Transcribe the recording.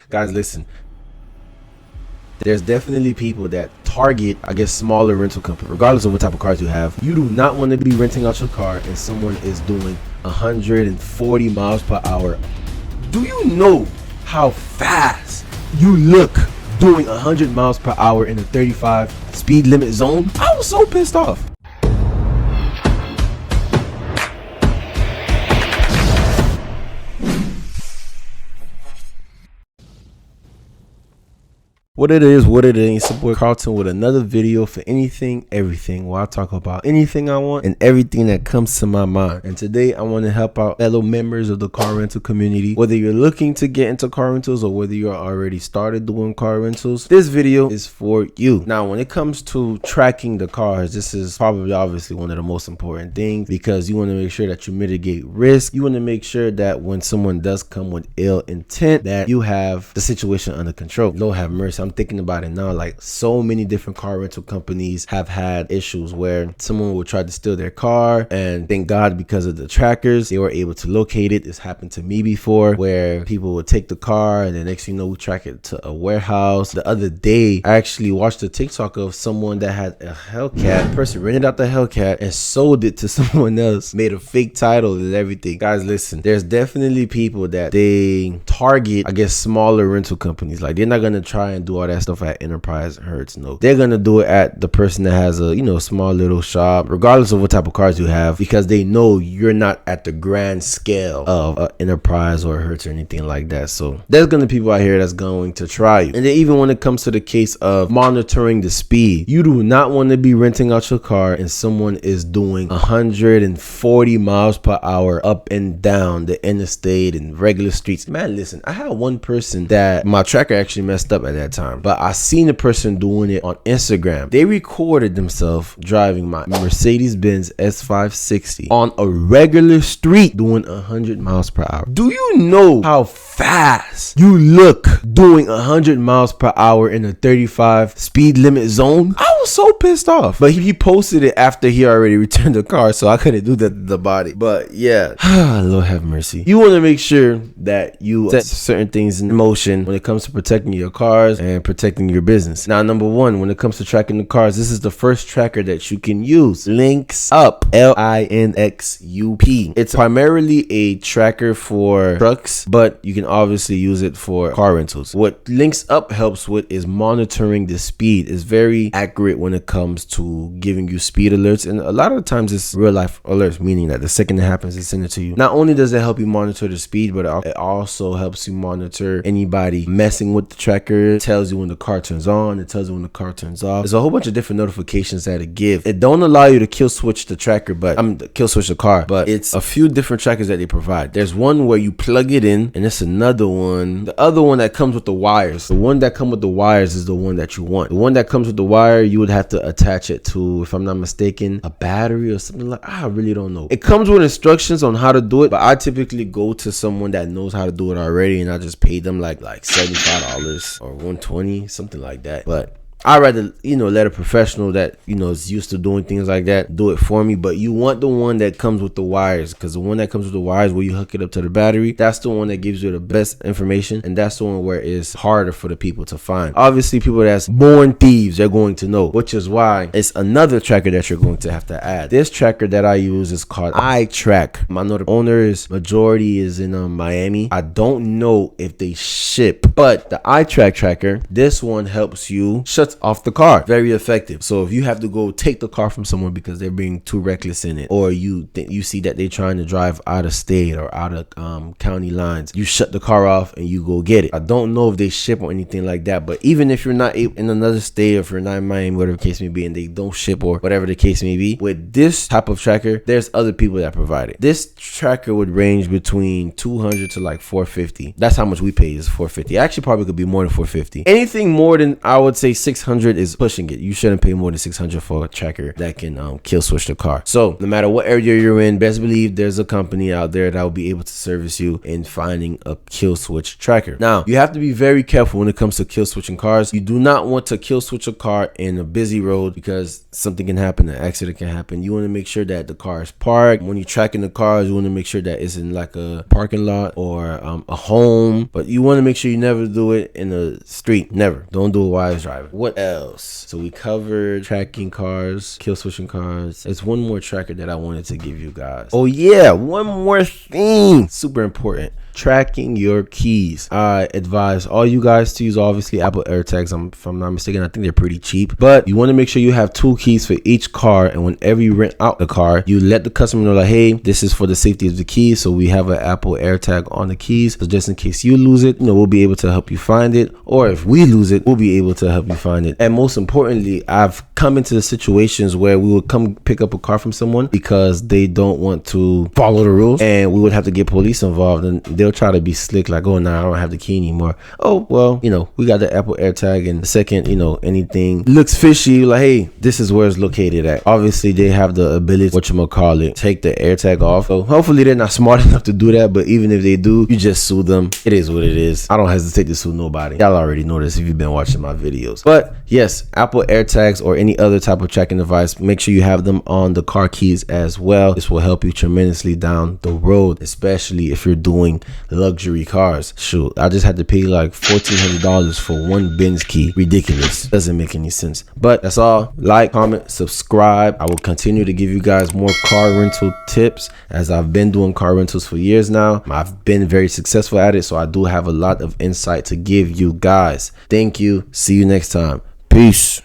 Guys, listen. There's definitely people that target, smaller rental companies, regardless of what type of cars you have. You do not want to be renting out your car and someone is doing 140 miles per hour. Do you know how fast you look doing 100 miles per hour in a 35 speed limit zone? I was so pissed off. What it is, what it ain't. It's your boy Carlton with another video for anything, everything, where I talk about anything I want and everything that comes to my mind. And today I want to help out fellow members of the car rental community. Whether you're looking to get into car rentals or whether you're already started doing car rentals, this video is for you. Now, when it comes to tracking the cars, this is probably obviously one of the most important things because you want to make sure that you mitigate risk. You want to make sure that when someone does come with ill intent, that you have the situation under control. Lord have mercy. I'm thinking about it now, like so many different car rental companies have had issues where someone will try to steal their car, and thank God because of the trackers they were able to locate it. This happened to me before, where people would take the car and the next thing you know, we track it to a warehouse. The other day I actually watched a TikTok of someone that had a Hellcat. The person rented out the Hellcat and sold it to someone else, made a fake title and everything. Guys, listen, there's definitely people that they target smaller rental companies. Like, they're not gonna try and do all that stuff at Enterprise and Hertz. No, they're gonna do it at the person that has a small little shop, regardless of what type of cars you have, because they know you're not at the grand scale of Enterprise or Hertz or anything like that. So there's gonna be people out here that's going to try you. And then even when it comes to the case of monitoring the speed, you do not want to be renting out your car and someone is doing 140 miles per hour up and down the interstate and regular streets. Man, listen, I had one person that my tracker actually messed up at that time, but I seen the person doing it on Instagram. They recorded themselves driving my Mercedes-Benz S560 on a regular street doing 100 miles per hour. Do you know how fast you look doing 100 miles per hour in a 35 speed limit zone? I was so pissed off. But he posted it after he already returned the car, so I couldn't do that to the body. But yeah, Lord have mercy. You want to make sure that you set certain things in motion when it comes to protecting your cars and protecting your business. Now, number one, when it comes to tracking the cars, this is the first tracker that you can use. Linxup, Linxup. It's primarily a tracker for trucks, but you can obviously use it for car rentals. What Linxup helps with is monitoring the speed. It's very accurate when it comes to giving you speed alerts, and a lot of the times it's real life alerts, meaning that the second it happens, it sends it to you. Not only does it help you monitor the speed, but it also helps you monitor anybody messing with the tracker. It tells you when the car turns on, it tells you when the car turns off. There's a whole bunch of different notifications that it gives. It don't allow you to kill switch the tracker, but kill switch the car, but it's a few different trackers that they provide. There's one where you plug it in, and it's another one. The other one that comes with the wires. The one that comes with the wires is the one that you want. The one that comes with the wire, you would have to attach it to, if I'm not mistaken, a battery or something like. I really don't know. It comes with instructions on how to do it, but I typically go to someone that knows how to do it already, and I just pay them like $75 or $120, something like that. But I'd rather, let a professional that, is used to doing things like that do it for me. But you want the one that comes with the wires, because the one that comes with the wires where you hook it up to the battery, that's the one that gives you the best information, and that's the one where it's harder for the people to find. Obviously, people that's born thieves, they're going to know, which is why it's another tracker that you're going to have to add. This tracker that I use is called iTrack. I know the owner's majority is in Miami. I don't know if they ship, but the iTrack tracker, this one helps you shut off the car. Very effective. So if you have to go take the car from someone because they're being too reckless in it, or you see that they're trying to drive out of state or out of county lines, you shut the car off and you go get it. I don't know if they ship or anything like that, but even if you're not in another state, or if you're not in Miami, whatever the case may be, and they don't ship or whatever the case may be, with this type of tracker, there's other people that provide it. This tracker would range between $200 to like $450. That's how much we pay, is $450. Actually, probably could be more than $450. Anything more than, I would say, $600 $600 is pushing it. You shouldn't pay more than $600 for a tracker that can kill switch the car. So no matter what area you're in, best believe there's a company out there that will be able to service you in finding a kill switch tracker. Now, you have to be very careful when it comes to kill switching cars. You do not want to kill switch a car in a busy road because something can happen, an accident can happen. You want to make sure that the car is parked. When you're tracking the cars, you want to make sure that it's in like a parking lot or a home, but you want to make sure you never do it in the street. Never. Don't do it while it's driving. What else? So we covered tracking cars, kill switching cars. There's one more tracker that I wanted to give you guys. Oh yeah, one more thing. Super important. Tracking your keys. I advise all you guys to use obviously Apple AirTags. If I'm not mistaken, I think they're pretty cheap, but you want to make sure you have 2 keys for each car, and whenever you rent out the car, you let the customer know like, hey, this is for the safety of the keys, so we have an Apple AirTag on the keys, so just in case you lose it, we'll be able to help you find it, or if we lose it, we'll be able to help you find it. And most importantly, I've come into the situations where we would come pick up a car from someone because they don't want to follow the rules, and we would have to get police involved, and they'll try to be slick like, oh, nah, I don't have the key anymore. Oh, well, we got the Apple AirTag, and the second anything looks fishy, like, hey, this is where it's located at. Obviously they have the ability, take the AirTag off. So hopefully they're not smart enough to do that, but even if they do, you just sue them. It is what it is. I don't hesitate to sue nobody. Y'all already know this if you've been watching my videos. But yes, Apple AirTags or any other type of tracking device, make sure you have them on the car keys as well. This will help you tremendously down the road, especially if you're doing luxury cars. Shoot, I just had to pay like $1,400 for one Benz key. Ridiculous. Doesn't make any sense. But that's all. Like, comment, subscribe. I will continue to give you guys more car rental tips, as I've been doing car rentals for years now. I've been very successful at it, so I do have a lot of insight to give you guys. Thank you. See you next time. Peace.